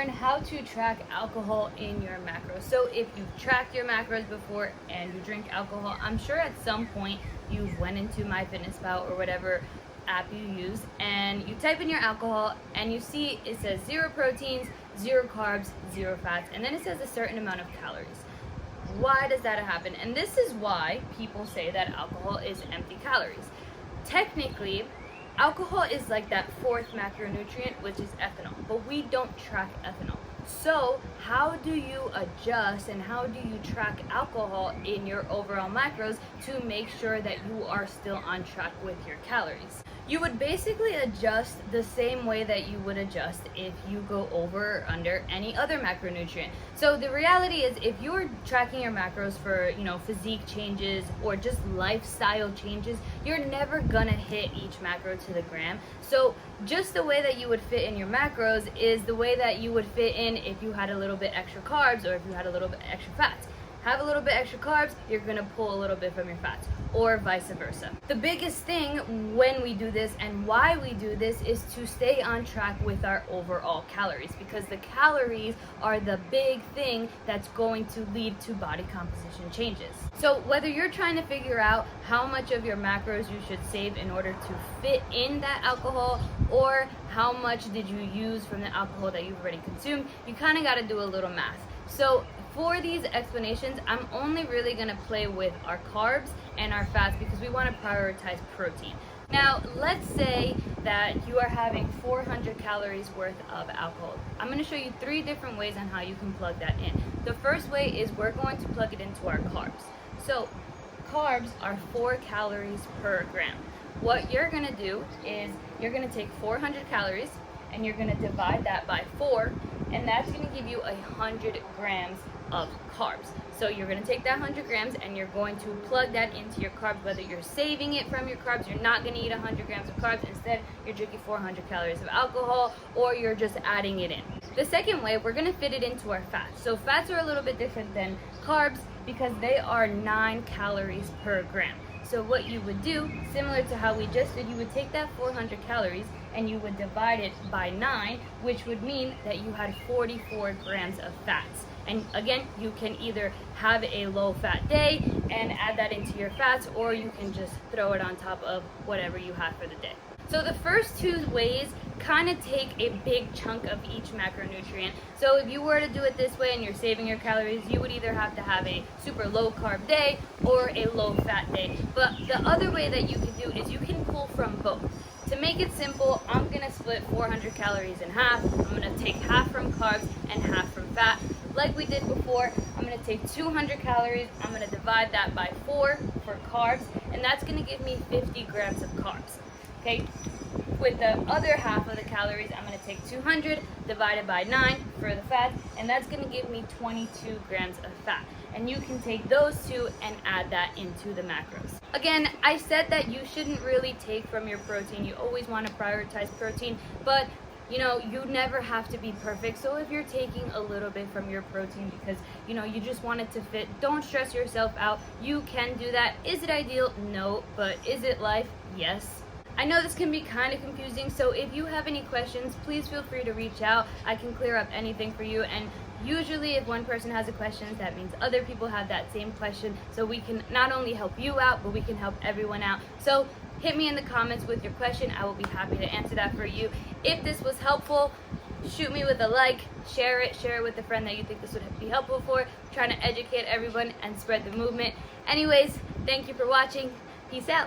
learn how to track alcohol in your macros. So if you've tracked your macros before and you drink alcohol, I'm sure at some point you went into MyFitnessPal or whatever app you use and you type in your alcohol and you see it says 0 proteins, 0 carbs, 0 fats, and then it says a certain amount of calories. Why does that happen? And this is why people say that alcohol is empty calories. Technically, alcohol is like that fourth macronutrient, which is ethanol, but we don't track ethanol. So how do you adjust and how do you track alcohol in your overall macros to make sure that you are still on track with your calories? You would basically adjust the same way that you would adjust if you go over or under any other macronutrient. So the reality is, if you're tracking your macros for, physique changes or just lifestyle changes, you're never gonna hit each macro to the gram. So just the way that you would fit in your macros is the way that you would fit in if you had a little bit extra carbs or if you had a little bit extra fats. Have a little bit extra carbs, you're gonna pull a little bit from your fats, or vice versa. The biggest thing when we do this and why we do this is to stay on track with our overall calories, because the calories are the big thing that's going to lead to body composition changes. So whether you're trying to figure out how much of your macros you should save in order to fit in that alcohol, or how much did you use from the alcohol that you've already consumed, you kind of got to do a little math. So for these explanations, I'm only really going to play with our carbs and our fats because we want to prioritize protein. Now, let's say that you are having 400 calories worth of alcohol. I'm going to show you 3 different ways on how you can plug that in. The first way is we're going to plug it into our carbs. So carbs are 4 calories per gram. What you're going to do is you're going to take 400 calories and you're going to divide that by 4, and that's going to give you 100 grams of carbs. So you're going to take that 100 grams and you're going to plug that into your carbs. Whether you're saving it from your carbs, you're not going to eat 100 grams of carbs, instead you're drinking 400 calories of alcohol, or you're just adding it in. The second way, we're going to fit it into our fats. So fats are a little bit different than carbs because they are 9 calories per gram. So what you would do, similar to how we just did, you would take that 400 calories and you would divide it by 9, which would mean that you had 44 grams of fats. And again, you can either have a low fat day and add that into your fats, or you can just throw it on top of whatever you have for the day. So the first 2 ways kind of take a big chunk of each macronutrient. So if you were to do it this way and you're saving your calories, you would either have to have a super low carb day or a low fat day. But the other way that you can do is you can pull from both. To make it simple, I'm going to split 400 calories in half. I'm going to take half from carbs and half from fat. Like we did before, I'm going to take 200 calories, I'm going to divide that by 4 for carbs, and that's going to give me 50 grams of carbs. Okay, with the other half of the calories, I'm going to take 200 divided by 9 for the fat, and that's going to give me 22 grams of fat. And you can take those 2 and add that into the macros. Again, I said that you shouldn't really take from your protein. You always want to prioritize protein, but you never have to be perfect. So if you're taking a little bit from your protein because you just want it to fit, don't stress yourself out. You can do that. Is it ideal? No. But is it life? Yes. I know this can be kind of confusing, so if you have any questions, please feel free to reach out. I can clear up anything for you, and usually if one person has a question, that means other people have that same question, so we can not only help you out, but we can help everyone out. So hit me in the comments with your question. I will be happy to answer that for you. If this was helpful, shoot me with a like, share it with a friend that you think this would be helpful for. I'm trying to educate everyone and spread the movement. Anyways, thank you for watching. Peace out.